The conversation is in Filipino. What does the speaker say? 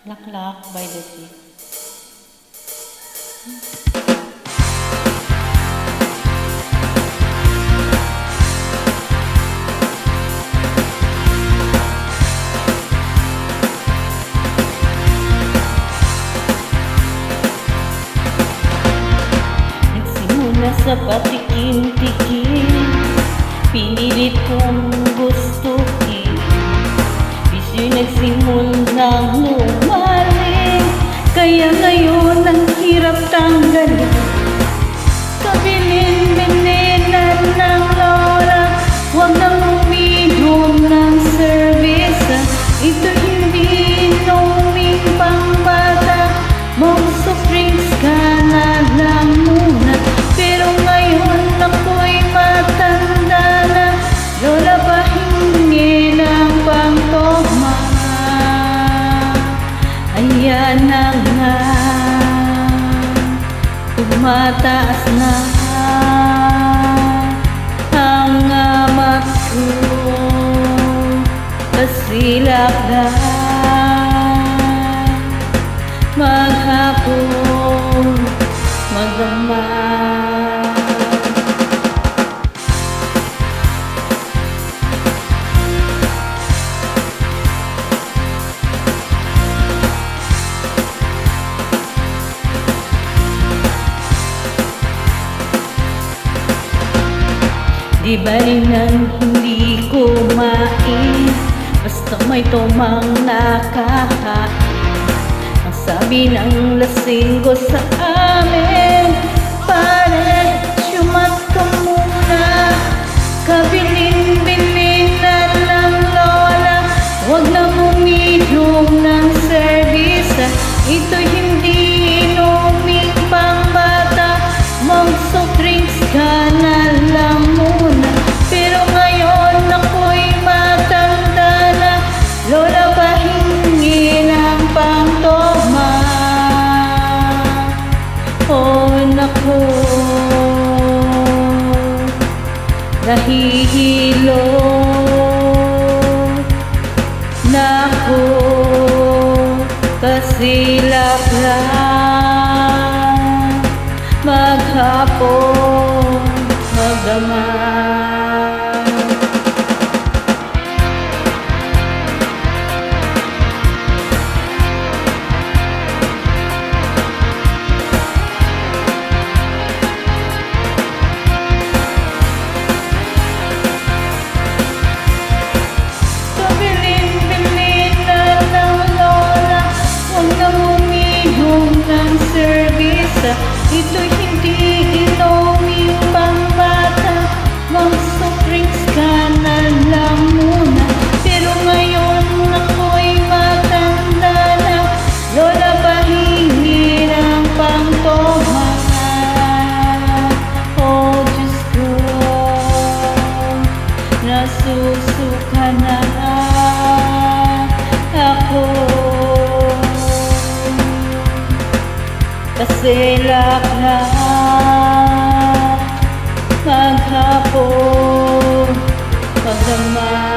Laklak by the Sea. Nagsimula sa patikim-tikim, pinilit kong gustuhin. Bisyo'y nagsimulang lumalim, kaya ngayon ang hirap tanggalin. Kabilin-bilinan ng lola, huwag nang uminom ng serbesa. Ito hindi inoming pangbata, mga drinks ka na lang muna. Pero ngayon ako'y matanda na, lola pahingi ng pangtoma. Ayan na nga, tumataas na ang amat ko, pasilak na maghapon magdamag. Di ba rin ang hindi kumain, basta may tomang nakahain. Ang sabi ng lasinggo sa amin, pare, syumat ka muna. Kabilin-bilinan ng lola, huwag na uminom ng serbisa. Ito hindi inuming pangbata, mga drinks ka na lang muna. Pero ngayon ako'y matanda na, lola pahingi ng pangtoma. Oh naku, nahihilo naku, pasilak lang maghapon magdamag. Kabilin-bilinan ng lola, huwag na uminom ng serbisa. Ito hindi inoming pangbata, mga drinks ka na lang muna. Pero ngayon ako'y matanda na, lola pahingi ng pangtoma. Oh Diyos ko, nasusuka na ako, pasilak na maghapon magdamag.